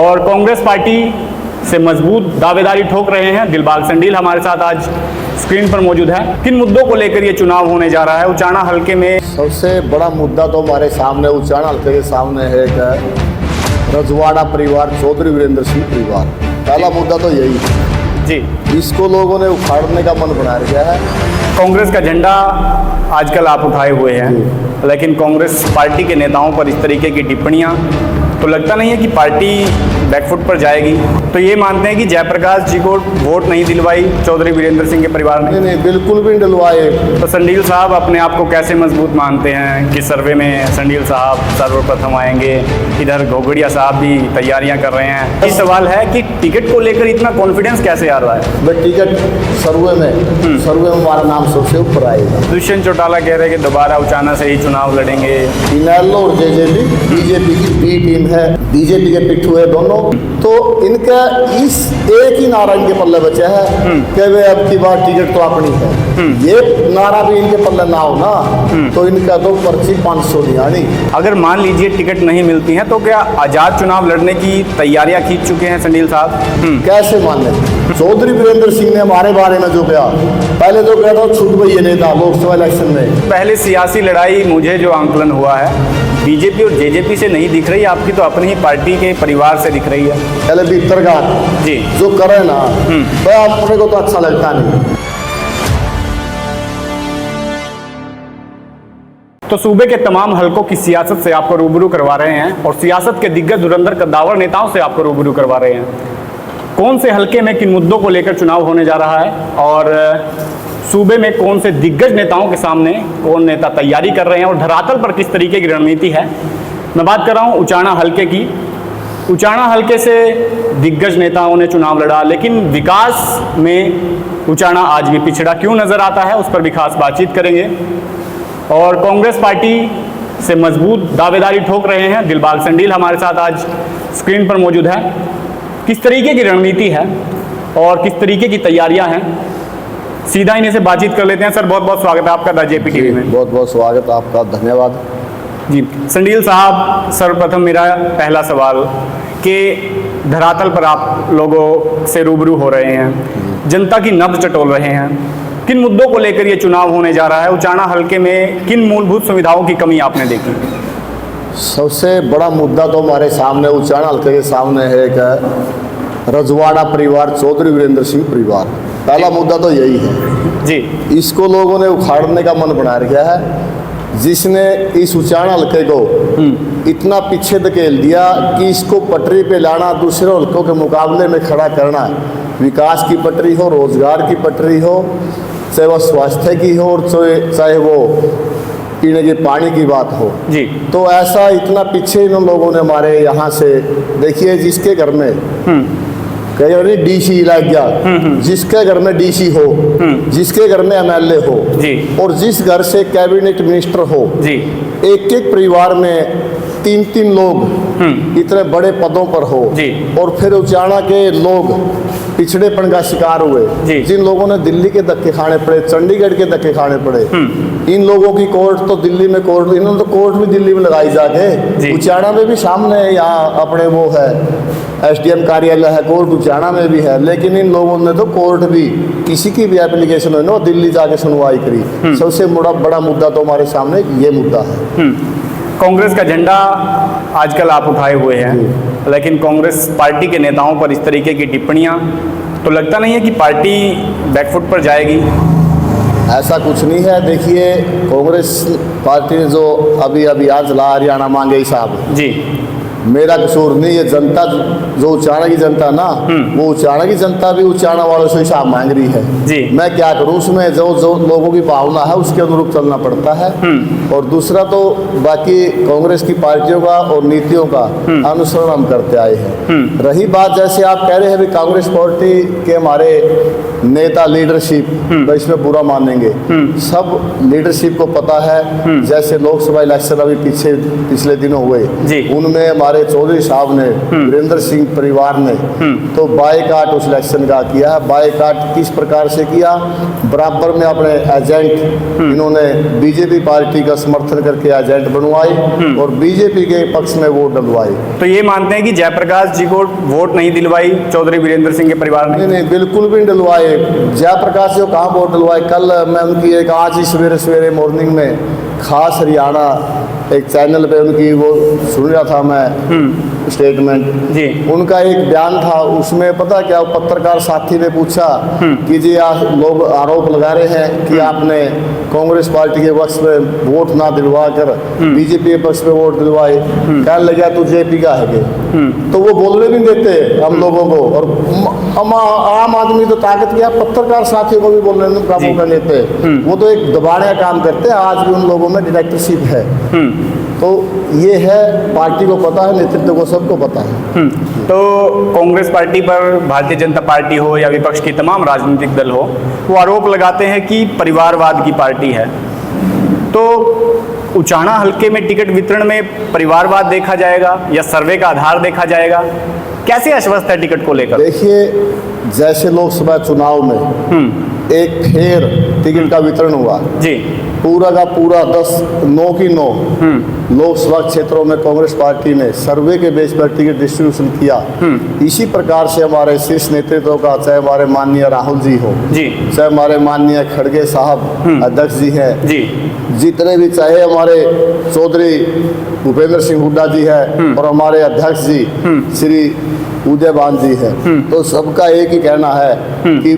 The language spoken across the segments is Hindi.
और कांग्रेस पार्टी से मजबूत दावेदारी ठोक रहे हैं दिलबाग संडील हमारे साथ आज स्क्रीन पर मौजूद है। किन मुद्दों को लेकर ये चुनाव होने जा रहा है? उचाना हलके में सबसे बड़ा मुद्दा तो हमारे सामने उचाना हल्के के सामने है कि रजवाड़ा परिवार, चौधरी वीरेंद्र सिंह परिवार। पहला मुद्दा तो यही है जी, इसको लोगों ने उखाड़ने का मन बना रखा है। कांग्रेस का झंडा आजकल आप उठाए हुए हैं, लेकिन कांग्रेस पार्टी के नेताओं पर इस तरीके की टिप्पणियां, तो लगता नहीं है कि पार्टी बैकफुट पर जाएगी? तो ये मानते हैं कि जयप्रकाश जी को वोट नहीं दिलवाई चौधरी वीरेंद्र सिंह के परिवार ने? नहीं, बिल्कुल भी दिलवाए। तो संडील साहब अपने आप को कैसे मजबूत मानते हैं कि सर्वे में संडील साहब सर्वप्रथम आएंगे? इधर घोगड़िया साहब भी तैयारियां कर रहे हैं। ये सवाल है कि टिकट को लेकर इतना कॉन्फिडेंस कैसे आ रहा है? बट टिकट सर्वे में हमारा नाम सबसे ऊपर आएगा। दुष्यंत चौटाला कह रहे हैं कि दोबारा उचाना से ही चुनाव लड़ेंगे। इनेलो और बीजेपी की बी टीम है, बीजेपी के पिट्ठू है दोनों। तो इनका इस एक ही नारा इनके पल्ले बचा है कि वे अब की बार टिकट तो अपनी है। ये नारा भी इनके पल्ले ना हो ना तो इनका तो पर्ची 500 नहीं आनी। अगर मान लीजिए टिकट नहीं मिलती है तो क्या आजाद चुनाव लड़ने की तैयारियां खींच चुके हैं संडील साहब? कैसे माने? चौधरी वीरेंद्र सिंह ने हमारे बारे में जो कहा, पहले तो कहा था छूट गई है नेता लोकसभा इलेक्शन में। पहले सियासी लड़ाई मुझे जो आंकलन हुआ है बीजेपी और जेजेपी से नहीं दिख रही, आपकी तो अपनी ही पार्टी के परिवार से दिख रही है। पहले भीतर का जी जो करे ना तो अपने को तो अच्छा लगता नहीं। तो सूबे के तमाम हलकों की सियासत से आपको रूबरू करवा रहे हैं और सियासत के दिग्गज धुरंधर कद्दावर नेताओं से आपको रूबरू करवा रहे हैं। कौन से हलके में किन मुद्दों को लेकर चुनाव होने जा रहा है और सूबे में कौन से दिग्गज नेताओं के सामने कौन नेता तैयारी कर रहे हैं और धरातल पर किस तरीके की रणनीति है। मैं बात कर रहा हूं उचाना हलके की। उचाना हलके से दिग्गज नेताओं ने चुनाव लड़ा, लेकिन विकास में उचाना आज भी पिछड़ा क्यों नजर आता है, उस पर भी खास बातचीत करेंगे। और कांग्रेस पार्टी से मजबूत दावेदारी ठोक रहे हैं दिलबाग संडील हमारे साथ आज स्क्रीन पर मौजूद है। किस तरीके की रणनीति है और किस तरीके की तैयारियां हैं, सीधा इन्हीं से बातचीत कर लेते हैं। सर बहुत बहुत स्वागत है आपका द जेपी टीवी में। बहुत बहुत स्वागत आपका, धन्यवाद जी। संडील साहब, सर्वप्रथम मेरा पहला सवाल कि धरातल पर आप लोगों से रूबरू हो रहे हैं, जनता की नब्ज टटोल रहे हैं, किन मुद्दों को लेकर ये चुनाव होने जा रहा है? उचाना हलके में किन मूलभूत सुविधाओं की कमी आपने देखी? सबसे बड़ा मुद्दा तो हमारे सामने उचाना हल्के के सामने है कि रजवाड़ा परिवार, चौधरी वीरेंद्र सिंह परिवार। पहला मुद्दा तो यही है जी। इसको लोगों ने उखाड़ने का मन बना रखा है, जिसने इस उचाना हल्के को इतना पीछे धकेल दिया कि इसको पटरी पे लाना, दूसरे हल्कों के मुकाबले में खड़ा करना, विकास की पटरी हो, रोजगार की पटरी हो, चाहे वो स्वास्थ्य की हो और चाहे वो पीने के पानी की बात हो जी। तो ऐसा इतना पीछे इन लोगों ने हमारे यहाँ से, देखिए जिसके घर में कहीं डीसी लग गया, जिसके घर में डीसी हो, जिसके घर में एमएलए हो जी, और जिस घर से कैबिनेट मिनिस्टर हो जी, एक एक परिवार में 3-3 लोग इतने बड़े पदों पर हो जी, और फिर उचाना के लोग पिछड़ेपन का शिकार हुए, जिन लोगों ने दिल्ली के धक्के खाने पड़े, चंडीगढ़ के धक्के खाने पड़े, इन लोगों की कोर्ट तो दिल्ली में कोर्ट, इन्होंने तो कोर्ट भी दिल्ली में लगाई जाके। उचाना में भी सामने यहाँ अपने वो है एसडीएम कार्यालय है, कोर्ट उचाना में भी है, लेकिन इन लोगों ने तो कोर्ट भी किसी की भी एप्लीकेशन है ना दिल्ली जाके सुनवाई करी। सबसे बड़ा मुद्दा तो हमारे सामने ये मुद्दा है। कांग्रेस का झंडा आजकल आप उठाए हुए हैं, लेकिन कांग्रेस पार्टी के नेताओं पर इस तरीके की टिप्पणियां, तो लगता नहीं है कि पार्टी बैकफुट पर जाएगी? ऐसा कुछ नहीं है। देखिए कांग्रेस पार्टी ने जो अभी आज ला हरियाणा मांगे साहब जी, मेरा कसूर नहीं, ये जनता जो उचाना की जनता ना, वो उचाना की जनता भी उचाना वालों से हिसाब मांग रही है जी। मैं क्या करूं, उसमें जो लोगों की भावना है उसके अनुरूप चलना पड़ता है। और दूसरा तो बाकी कांग्रेस की पार्टियों का और नीतियों का अनुसरण हम करते आए हैं। रही बात जैसे आप कह रहे हैं भी कांग्रेस पार्टी के हमारे नेता लीडरशिप, इसमें पूरा मानेंगे, सब लीडरशिप को पता है। जैसे लोकसभा इलेक्शन अभी पिछले दिनों हुए, उनमें हमारे चौधरी साहब ने, वीरेंद्र सिंह परिवार ने तो बायकाट उस इलेक्शन का किया। बायकाट किस प्रकार से किया? बराबर में अपने एजेंट इन्होंने बीजेपी पार्टी का समर्थन करके एजेंट बनवाए और बीजेपी के पक्ष में वोट डलवाए। तो ये मानते हैं कि जयप्रकाश जी को वोट नहीं दिलवाई चौधरी वीरेंद्र सिंह के परिवार ने? नहीं, बिल्कुल भी नहीं डलवाए। जयप्रकाश जी को कहाँ वोट डलवाए? कल मैं उनकी एक आज ही सवेरे सवेरे मॉर्निंग में खास हरियाणा एक चैनल पे उनकी वो सुन रहा था मैं स्टेटमेंट जी। उनका एक बयान था, उसमें पता क्या पत्रकार साथी ने पूछा कि जी आज लोग आरोप लगा रहे हैं कि आपने कांग्रेस पार्टी के पक्ष में वोट ना दिलवा कर बीजेपी के पक्ष में वोट दिलवाए, कहने लगा तू जेपी का है तो वो बोलने भी देते हम लोगों को। और आम आदमी तो ताकत क्या, पत्रकार साथियों को भी बोलने का मौका लेते, वो तो एक दबाने का काम करते हैं। आज भी उन लोगों में डिटेक्टरशिप है। तो ये है, पार्टी को पता है, नेतृत्व को सबको पता है। तो कांग्रेस पार्टी पर भारतीय जनता पार्टी हो या विपक्ष की तमाम राजनीतिक दल हो, वो आरोप लगाते हैं कि परिवारवाद की पार्टी है। तो उचाना हलके में टिकट वितरण में परिवारवाद देखा जाएगा या सर्वे का आधार देखा जाएगा? कैसे आश्वस्त है टिकट को लेकर? देखिए, जैसे लोकसभा चुनाव में एक फेर टिकट का वितरण हुआ जी, पूरा का पूरा 9 की 9 लोकसभा क्षेत्रों में कांग्रेस पार्टी ने सर्वे के बेस पर टिकट डिस्ट्रीब्यूशन किया। इसी प्रकार से हमारे शीर्ष नेतृत्व का, चाहे हमारे माननीय राहुल जी हो जी, चाहे हमारे माननीय खड़गे साहब अध्यक्ष जी हैं जी, जितने भी, चाहे हमारे चौधरी भूपेंद्र सिंह हुड्डा जी है और हमारे अध्यक्ष जी श्री उदयभान जी है, तो सबका एक ही कहना है कि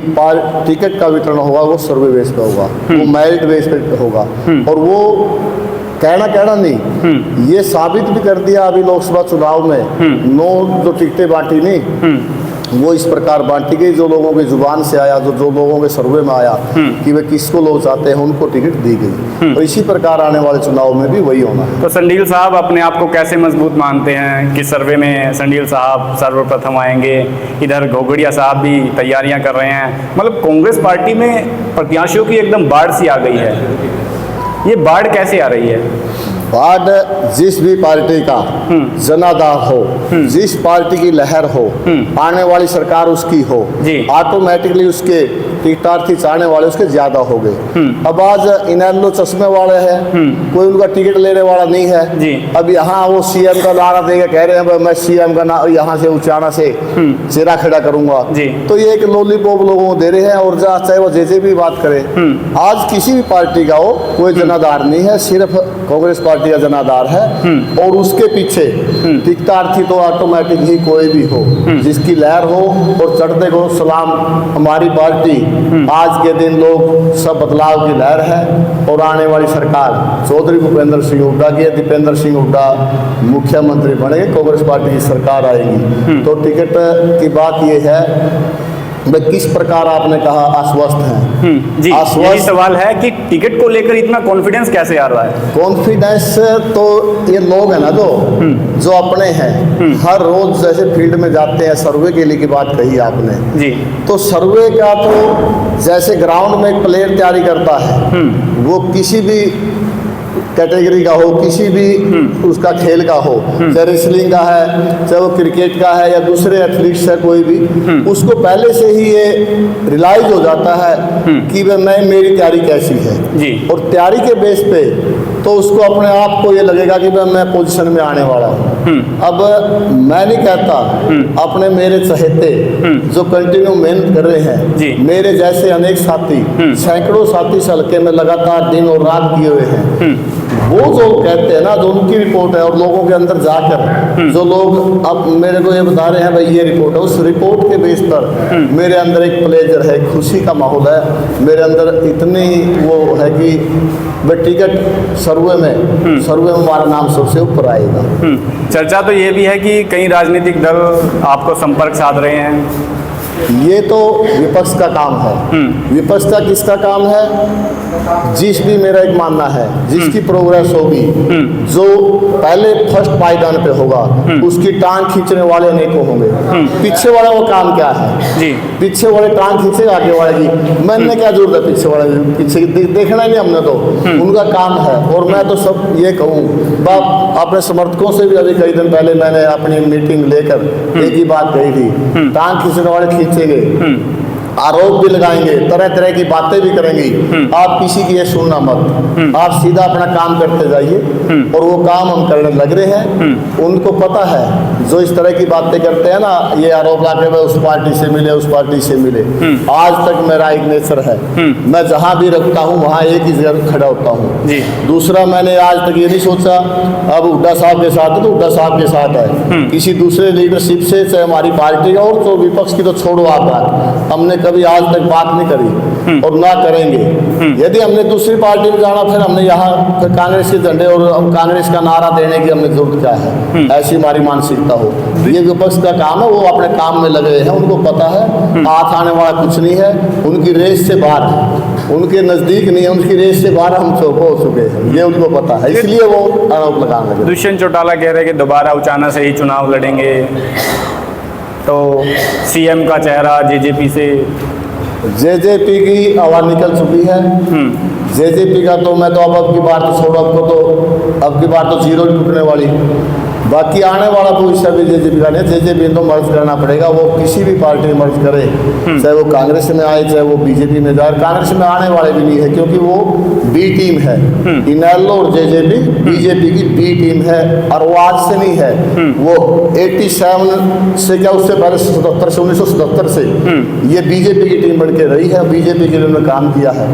टिकट का वितरण होगा वो सर्वे बेस पे होगा, वो मेरिट बेस पे होगा। और वो कहना नहीं, ये साबित भी कर दिया अभी लोकसभा चुनाव में। 9 जो टिकटें बांटी नहीं, वो इस प्रकार बांटी गई जो लोगों की जुबान से आया, जो लोगों के सर्वे में आया कि वे किसको लोग चाहते हैं उनको टिकट दी गई। और इसी प्रकार आने वाले चुनाव में भी वही होना है। तो संडील साहब अपने आप को कैसे मजबूत मानते हैं कि सर्वे में संडील साहब सर्वप्रथम आएंगे? इधर घोगड़िया साहब भी तैयारियां कर रहे हैं। मतलब कांग्रेस पार्टी में प्रत्याशियों की एकदम बाढ़ सी आ गई है। ये बाढ़ कैसे आ रही है? बाढ़ जिस भी पार्टी का जनाधार हो, जिस पार्टी की लहर हो, आने वाली सरकार उसकी हो, ऑटोमेटिकली उसके टिकटार्थी चाहने वाले उसके ज्यादा हो गए। अब आज इनेलो चश्मे वाले हैं, कोई उनका टिकट लेने वाला नहीं है जी। अब यहाँ वो सीएम का नारा देगा, कह रहे हैं मैं सीएम का नारा यहाँ से उचाना से चेहरा खड़ा करूंगा जी। तो ये एक लॉलीपॉप लोगों को दे रहे हैं। और चाहे वो जैसे भी बात करे, आज किसी भी पार्टी का हो कोई जनाधार नहीं है, सिर्फ कांग्रेस पार्टी का जनाधार है। और उसके पीछे टिकटार्थी तो ऑटोमेटिक ही कोई भी हो, जिसकी लहर हो और चढ़ते को सलाम हमारी पार्टी। आज के दिन लोग सब बदलाव की लहर है और आने वाली सरकार चौधरी भूपेंद्र सिंह हुड्डा की, दीपेंद्र सिंह हुड्डा मुख्यमंत्री बनेंगे, कांग्रेस पार्टी की सरकार आएगी। तो टिकट की बात ये है, किस प्रकार आपने कहा आश्वस्त हैं जी। यही सवाल है कि टिकट को लेकर इतना कॉन्फिडेंस कैसे आ रहा है? कॉन्फिडेंस तो ये लोग है ना जो अपने हैं, हर रोज जैसे फील्ड में जाते हैं, सर्वे के लिए की बात कही आपने जी। तो सर्वे का तो जैसे ग्राउंड में एक प्लेयर तैयारी करता है, वो किसी भी कैटेगरी का हो, किसी भी उसका खेल का हो, चाहे रेसलिंग का है, चाहे वो क्रिकेट का है या दूसरे एथलीट्स है कोई भी, उसको पहले से ही ये रियलाइज हो जाता है कि मेरी तैयारी कैसी है जी। और तैयारी के बेस पे तो उसको अपने आप को ये लगेगा कि मैं पोजीशन में आने वाला हूँ। अब मैं नहीं कहता, अपने मेरे चहेते जो कंटिन्यू मेहनत कर रहे हैं जी। मेरे जैसे अनेक साथी, सैकड़ों साथी इस हल्के में लगातार दिन और रात किए हुए हैं, वो जो कहते हैं ना, जो उनकी रिपोर्ट है और लोगों के अंदर जाकर जो लोग अब मेरे को ये बता रहे हैं भाई ये रिपोर्ट है, उस रिपोर्ट के बेस पर मेरे अंदर एक प्लेजर है, खुशी का माहौल है, मेरे अंदर इतनी वो है कि वह टिकट सर्वे में हमारा नाम सबसे ऊपर आएगा। चर्चा तो ये भी है कि कई राजनीतिक दल आपको संपर्क साध रहे हैं ये तो विपक्ष का काम है। विपक्ष का किसका काम है? जिस भी मेरा एक मानना है, जिसकी प्रोग्रेस होगी, जो पहले फर्स्ट पायदान पे होगा, उसकी टांग खींचने वाले अनेकों होंगे। पीछे वाला वो काम क्या है जी, पीछे वाले टांग खींचेगा आगे वाले की, मैंने क्या जरूरत है पीछे वाले पीछे देखना ही नहीं हमने तो, उनका काम है। और मैं तो सब ये कहूँ, बाप अपने समर्थकों से भी अभी कई दिन पहले मैंने अपनी मीटिंग लेकर एक ही बात कही थी, टांग खींचने वाले खींचेंगे, आरोप भी लगाएंगे, तरह तरह की बातें भी करेंगे, आप किसी की ये सुनना मत, आप सीधा अपना काम करते जाइए। और वो काम हम करने लग रहे हैं। उनको पता है जो इस तरह की बातें करते हैं ना, ये आरोप लाके मैं उस पार्टी से मिले, उस पार्टी से मिले, आज तक मेरा एक नेचर है, मैं जहां भी रखता हूं वहां एक ही जगह खड़ा होता हूं। दूसरा, मैंने आज तक ये नहीं सोचा अब हुड्डा साहब के साथ है तो हुड्डा साहब के साथ है, किसी दूसरे लीडरशिप से, चाहे हमारी पार्टी का और तो विपक्ष की तो छोड़ो आप बात, हमने कभी आज तक बात नहीं करी और ना करेंगे। यदि हमने दूसरी पार्टी में जाना, फिर हमने यहाँ कांग्रेस के झंडे और कांग्रेस का नारा देने की हमने जरूरत क्या है, ऐसी हमारी मानसिकता हो। ये विपक्ष का काम है, वो अपने काम में लगे हैं, उनको पता है हाथ आने वाला कुछ नहीं है, उनकी रेस से बाहर है, उनके नजदीक नहीं है, उनकी रेस से बाहर हम हो चुके हैं, ये उनको पता है, इसलिए वो आरोप लगाने लगे। दुष्यंत चौटाला कह रहे हैं कि दोबारा उचाना से ही चुनाव लड़ेंगे, तो सीएम का चेहरा जेजेपी से, जेजेपी की आवाज़ निकल चुकी है। जेजेपी का तो मैं तो अब की बार तो छोड़ो, आपको तो अब की बार तो जीरो टूटने वाली, बाकी आने वाला भविष्य भी जेजेपी का नहीं। जेजेपी तो मर्ज करना पड़ेगा, वो किसी भी पार्टी में मर्ज करे, चाहे वो कांग्रेस में आए, चाहे वो बीजेपी में जाए, कांग्रेस में आने वाले भी नहीं है, क्योंकि वो बी टीम है। इनेलो और जेजेपी बीजेपी की बी टीम है, और वो आज से नहीं है, वो 87 से क्या उससे पहले 77 से 1977 से ये बीजेपी की टीम बन के रही है, बीजेपी के लिए उन्होंने काम किया है।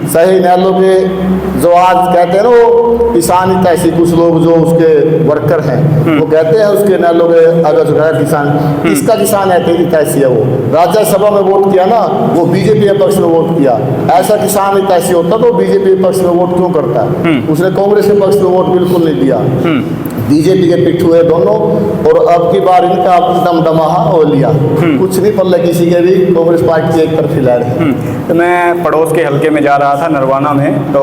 सही इनेलो के जो आज कहते हैं ना वो किसान ही ऐसी, कुछ लोग जो उसके वर्कर हैं वो कहते हैं उसके इनेलो के अगर जो है किसान, किसका किसान है तैसी है, वो राज्यसभा में वोट किया ना, वो बीजेपी के पक्ष में वोट किया। ऐसा किसान ही तैसी होता तो बीजेपी के पक्ष में वोट क्यों करता है? उसने कांग्रेस के पक्ष में वोट बिल्कुल नहीं दिया। बीजेपी के पिट्ठू है दोनों, और अब की बार इनका दमदमाहा हो लिया, कुछ नहीं पल्ले किसी के भी, कांग्रेस पार्टी की एक तरफी लड़ है। तो मैं पड़ोस के हलके में जा रहा था नरवाना में, तो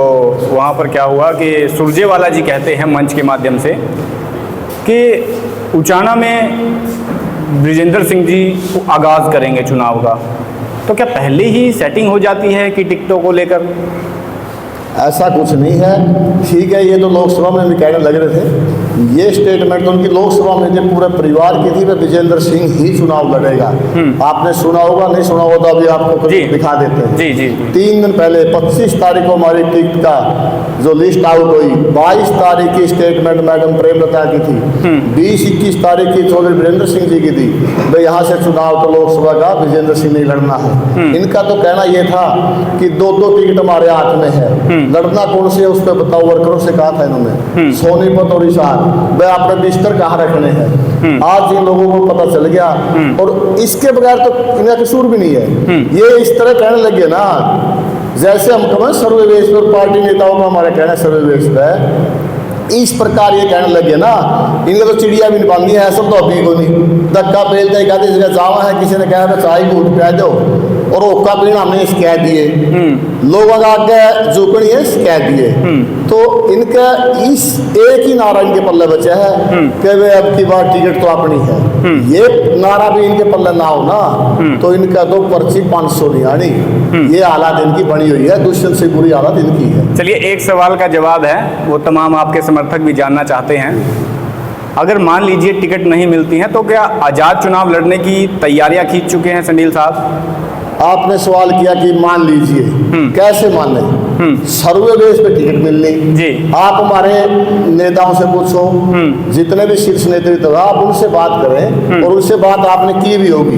वहाँ पर क्या हुआ कि सुरजेवाला जी कहते हैं मंच के माध्यम से कि उचाना में बृजेंद्र सिंह जी आगाज़ करेंगे चुनाव का, तो क्या पहले ही सेटिंग हो जाती है कि टिकटों को लेकर? ऐसा कुछ नहीं है, ठीक है। ये तो लोकसभा में भी कहने लग रहे थे, ये स्टेटमेंट तो उनकी लोकसभा में जब पूरे परिवार की थी, वह विजेंद्र सिंह ही चुनाव लड़ेगा। आपने सुना होगा, नहीं सुना होगा तो अभी आपको दिखा देते हैं। जी जी 3 दिन पहले 25 तारीख को हमारी टिकट का जो लिस्ट आउट हुई, 22 तारीख की स्टेटमेंट मैडम प्रेमलता की थी, 20-21 तारीख की चौधरी वीरेंद्र सिंह जी की थी, भाई यहाँ से चुनाव तो लोकसभा का विजेंद्र सिंह नहीं लड़ना है। इनका तो कहना यह था कि 2-2 टिकट हमारे हाथ में है, लड़ना कौन से है उस पर बताओ। वर्करों से कहा था इन्होंने, सोनीपत और हिसार, भाई आपने बिस्तर कहाँ रखने हैं। आज इन लोगों को पता चल गया, और इसके बगैर तो इनका कसूर भी नहीं है। ये इस तरह कहने लगे ना, जैसे हम कहें सर्ववेश पर, पार्टी नेताओं का हमारा कहना सर्ववेश है, इस प्रकार ये कहने लगे ना, इनका तो चिड़िया भी नहीं पानी है, सब तो अभी को नहीं धक्का पेल दे, कहते जगह जावा है, किसी ने कहा चाय को उठ पिया दो, और ओका पीना हमने कह दिए, लोगों का आगे झुकनी है कह दिए। तो इनका इस एक ही नारा इनके पल्ले बचा है कि वे अब की बार टिकट तो अपनी है। ये नारा भी इनके पल्ले ना हो ना, तो इनका तो पर्ची 500 नहीं आनी। ये हालात इनकी बनी हुई है, दुष्यंत से बुरी हालत इनकी है। चलिए, एक सवाल का जवाब है, वो तमाम आपके समर्थक भी जानना चाहते हैं। अगर मान लीजिए टिकट नहीं मिलती हैं, तो क्या आज़ाद चुनाव लड़ने की तैयारियां खींच चुके हैं संडील साहब? आपने सवाल किया कि मान लीजिए, कैसे माने? सर्वे बेस पे टिकट मिलनी जी। आप हमारे नेताओं से पूछो, जितने भी शीर्ष नेतृत्व, आप उनसे बात करें, और उनसे बात आपने की भी होगी,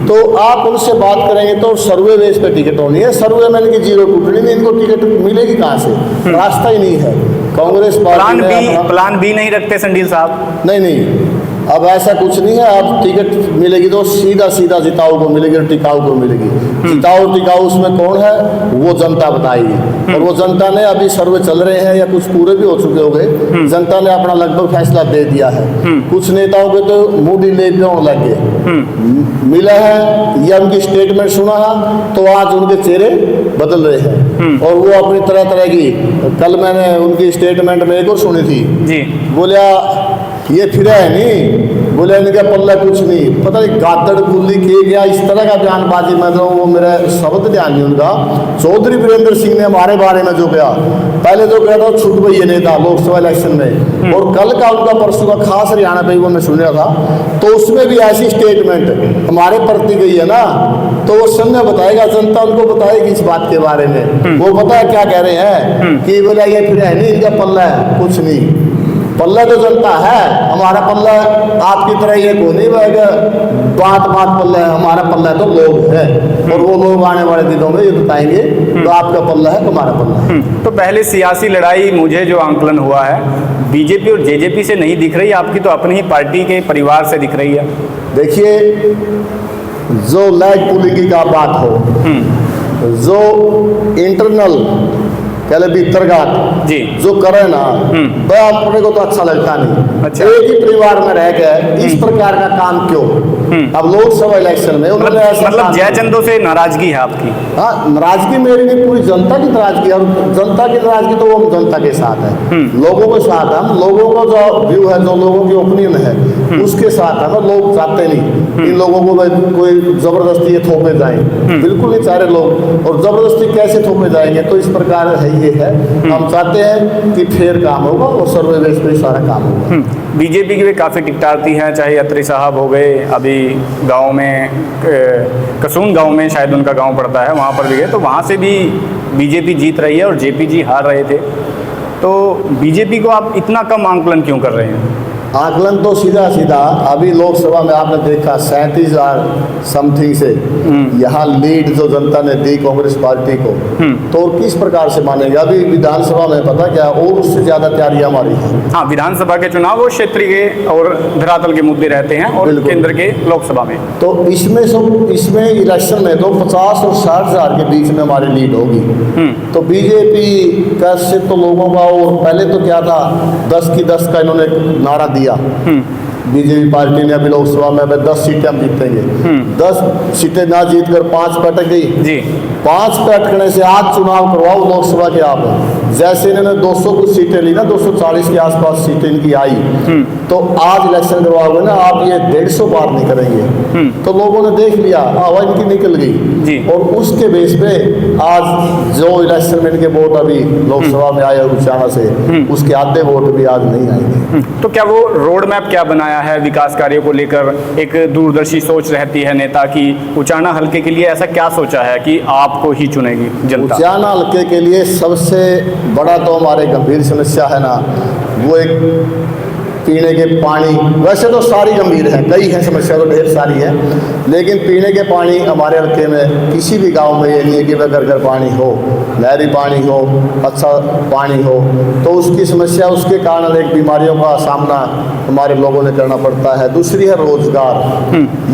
तो आप उनसे बात करेंगे तो सर्वे बेस पे टिकट होनी है। सर्वे में इनकी जीरो टूटनी नहीं, इनको टिकट मिलेगी कहाँ से? रास्ता ही नहीं है। कांग्रेस पार्टी प्लान बी नहीं रखते संडील साहब? नहीं, अब ऐसा कुछ नहीं है, अब टिकट मिलेगी तो सीधा सीधा जिताऊ को मिलेगी और टिकाऊ को मिलेगी। जिताऊ टिकाऊ उसमें कौन है वो जनता बताएगी, और वो जनता ने अभी सर्वे चल रहे हैं या कुछ पूरे भी हो चुके होंगे, जनता ने अपना लगभग फैसला दे दिया है। कुछ नेताओं के तो मूड ले होने लग गए, मिला है या उनकी स्टेटमेंट सुना है तो आज उनके चेहरे बदल रहे हैं, और वो अपनी तरह तरह की, कल मैंने उनकी स्टेटमेंट में एक और सुनी थी जी, बोलिया ये फिर है नहीं, बोले इनका पल्ला कुछ नहीं, पता नहीं गादड़ गुल्ली किए गया, इस तरह का बयानबाजी, मतलब वो मेरा शब्द ध्यान नहीं उनका। चौधरी वीरेंद्र सिंह ने हमारे बारे में जो कहा, पहले तो कहा था छूट गई ये नेता लोकसभा इलेक्शन में, और कल का उनका परसों का खास हरियाणा पे वो मैं सुन रहा था, तो उसमें भी ऐसी स्टेटमेंट हमारे प्रति गई है ना, तो वो समय बताएगा, जनता उनको बताएगी इस बात के बारे में। वो पता है क्या कह रहे हैं कि बोला ये फिर है नहीं, इनका पल्ला है कुछ नहीं, पल्ला तो जनता है, हमारा पल्ला आपकी तरह ये को नहीं बहेगा बात पल्ला है, हमारा पल्ला है तो लोग हैं, और वो लोग आने वाले दिनों में ये बताएंगे तो आपका पल्ला है तुम्हारा पल्ला है। तो पहले सियासी लड़ाई, मुझे जो आंकलन हुआ है बीजेपी और जेजेपी से नहीं दिख रही, आपकी तो अपनी ही पार्टी के परिवार से दिख रही है। देखिए, जो लैग पुलिंग का बात हो, जो इंटरनल पहले भीतरघात जी जो करे ना, वह अपने को तो अच्छा लगता नहीं। अच्छा। एक ही परिवार में रह के इस प्रकार का काम क्यों? अब लोकसभा इलेक्शन में मतलब जयचंदो से नाराजगी है आपकी? हाँ, नाराजगी मेरी नहीं, पूरी जनता की नाराजगी, और जनता की नाराजगी तो वो हम जनता के साथ है, लोगों के साथ है, हम लोगों का जो व्यू है, जो लोगों की ओपिनियन है उसके साथ है ना। लोग चाहते नहीं इन लोगों को कोई जबरदस्ती ये थोपे जाए, बिल्कुल नहीं चाह रहे लोग, और जबरदस्ती कैसे थोपे जाएंगे, तो इस प्रकार है ये है, हम चाहते हैं कि फेयर काम होगा और सर्ववेश पे सारा काम होगा। बीजेपी की भी काफ़ी टिकटारती हैं, चाहे अत्री साहब हो गए, अभी गांव में कसून गांव में शायद उनका गांव पड़ता है, वहां पर भी गए तो वहां से भी बीजेपी जीत रही है और जेपी जी हार रहे थे। तो बीजेपी को आप इतना कम आंकलन क्यों कर रहे हैं? आकलन तो सीधा सीधा अभी लोकसभा में आपने देखा 37,000 समथिंग से यहाँ लीड जो जनता ने दी कांग्रेस पार्टी को, तो किस प्रकार से मानेंगे? अभी विधानसभा में पता क्या और उससे ज्यादा तैयारियां हमारी हैं। हाँ, विधानसभा के चुनाव वो क्षेत्रीय और धरातल के मुद्दे रहते हैं, और केंद्र के लोकसभा में तो इसमें इलेक्शन में तो 50 और 60,000 के बीच में हमारी लीड होगी। तो बीजेपी का से तो लोगों का, और पहले तो क्या था 10 की 10 का इन्होंने नारा दिया बीजेपी पार्टी ने, अभी लोकसभा में 10 सीटें हम जीतेंगे, 10 सीटें ना जीत कर 5 पे अटक गई जी। 5 पे अटकने से आज चुनाव करवाओ लोकसभा के, आप जैसे इन्होंने 200 कुछ सीटें ली ना, 240 के आसपास सीटें इनकी आई, तो आज इलेक्शन करवाओगे ना आप, ये 150 पार नहीं करेंगे। तो लोगों ने देख लिया, हवा इनकी निकल गई जी। और उसके बेस पे आज जो इलेक्शन में इनके वोट अभी लोकसभा में आए उचाना से, उसके आधे वोट भी आज नहीं आएंगे। तो क्या वो रोड मैप क्या बनाया है विकास कार्यों को लेकर? एक दूरदर्शी सोच रहती है नेता की, उचाना हल्के के लिए ऐसा क्या सोचा है कि आपको ही चुनेगी जनता? उचाना हल्के के लिए सबसे बड़ा तो हमारे गंभीर समस्या है ना, वो एक पीने के पानी, वैसे तो सारी गंभीर है, कई हैं समस्या तो ढेर सारी है, लेकिन पीने के पानी हमारे हल्के में किसी भी गांव में ये नहीं है कि वह घर घर पानी हो, नहरी पानी हो, अच्छा पानी हो, तो उसकी समस्या, उसके कारण एक बीमारियों का सामना हमारे लोगों ने करना पड़ता है। दूसरी है रोजगार।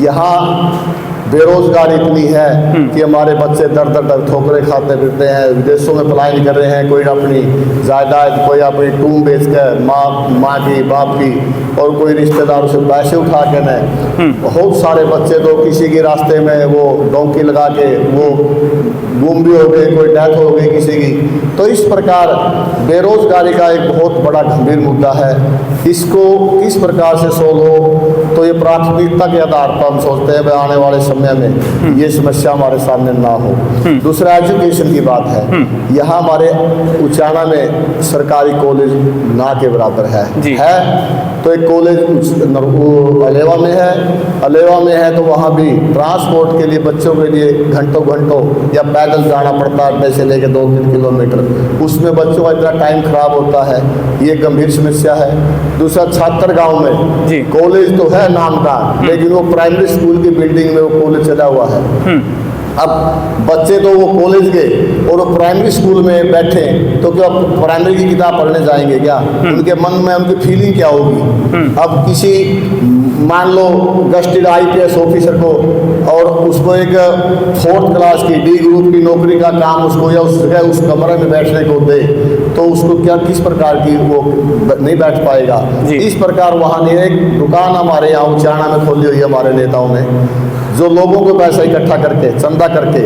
यहाँ बेरोजगारी इतनी है कि हमारे बच्चे दर दर ठोकरे खाते फिरते हैं, विदेशों में पलायन कर रहे हैं, कोई अपनी जायदाद, कोई अपनी टूम बेच कर माँ की बाप की, और कोई रिश्तेदारों से पैसे उठा के न, बहुत सारे बच्चे तो किसी के रास्ते में वो डोंकी लगा के वो गुम भी हो गए, कोई डेथ हो गई किसी की। तो इस प्रकार बेरोजगारी का एक बहुत बड़ा गंभीर मुद्दा है। इसको किस प्रकार से सोल्व हो, तो ये प्राथमिकता के आधार पर हम सोचते हैं आने वाले समय में ये समस्या हमारे सामने ना हो। दूसरा एजुकेशन की बात है, यहाँ हमारे उचाना में सरकारी कॉलेज ना के बराबर है तो एक कॉलेज अलेवा में है, तो वहाँ भी ट्रांसपोर्ट के लिए बच्चों के लिए घंटों या पैदल जाना पड़ता है, अड्डे से लेकर 2-3 किलोमीटर, उसमें बच्चों का इतना टाइम खराब होता है, ये गंभीर समस्या है। दूसरा, छात्र गांव में कॉलेज तो है नाम का, लेकिन वो प्राइमरी स्कूल की बिल्डिंग में वो कॉलेज चला हुआ है, अब बच्चे तो वो कॉलेज गए और वो प्राइमरी स्कूल में बैठे तो क्या प्राइमरी की किताब पढ़ने जाएंगे क्या? उनके मन में उनकी फीलिंग क्या होगी? अब किसी मान लो गस्टेड IPS ऑफिसर को और उसको एक 4th क्लास की D ग्रुप की नौकरी का काम उसको या उस कमरे में बैठने को दे तो उसको क्या किस प्रकार की वो नहीं बैठ पाएगा। इस प्रकार वहाँ ने एक दुकान हमारे यहाँ उचाना में खोली हुई है हमारे नेताओं ने, जो लोगों को पैसा इकट्ठा करके चंदा करके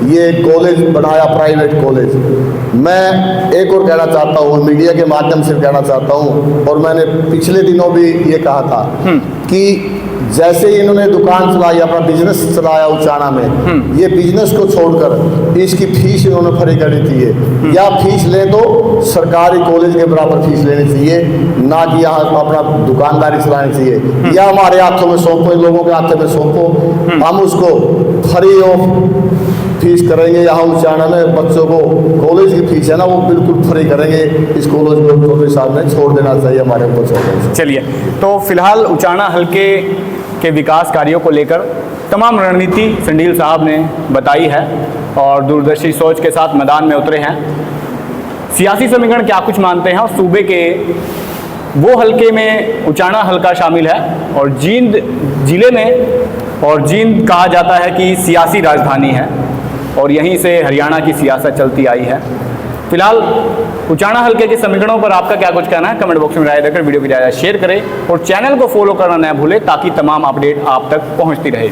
ये कॉलेज बनाया, प्राइवेट कॉलेज। मैं एक और कहना चाहता हूँ, मीडिया के माध्यम से कहना चाहता हूँ, और मैंने पिछले दिनों भी ये कहा था कि जैसे ही इन्होंने दुकान चलाई, अपना बिजनेस चलाया उचाना में, ये बिजनेस को छोड़कर इसकी फीस इन्होंने फ्री करनी चाहिए, या फीस ले तो सरकारी कॉलेज के बराबर फीस लेनी चाहिए, ना कि यहाँ अपना दुकानदारी चलानी चाहिए। या हमारे हाथों में सौंपो, इन लोगों के हाथों में सौंपो, हम उसको फ्री ऑफ फीस करेंगे। यहाँ उचाना में बच्चों को कॉलेज की फीस है ना वो बिल्कुल फ्री करेंगे। इस कॉलेज को सामने छोड़ देना चाहिए, हमारे ऊपर छोड़ देना। चलिए, तो फिलहाल उचाना हल्के के विकास कार्यों को लेकर तमाम रणनीति संडील साहब ने बताई है और दूरदर्शी सोच के साथ मैदान में उतरे हैं। सियासी समीकरण क्या कुछ मानते हैं और सूबे के वो हल्के में उचाना हल्का शामिल है और जींद जिले में, और जींद कहा जाता है कि सियासी राजधानी है और यहीं से हरियाणा की सियासत चलती आई है। फिलहाल उचाना हल्के के समीकरणों पर आपका क्या कुछ कहना है? कमेंट बॉक्स में राय देकर वीडियो को ज़्यादा शेयर करें और चैनल को फॉलो करना न भूलें ताकि तमाम अपडेट आप तक पहुंचती रहे।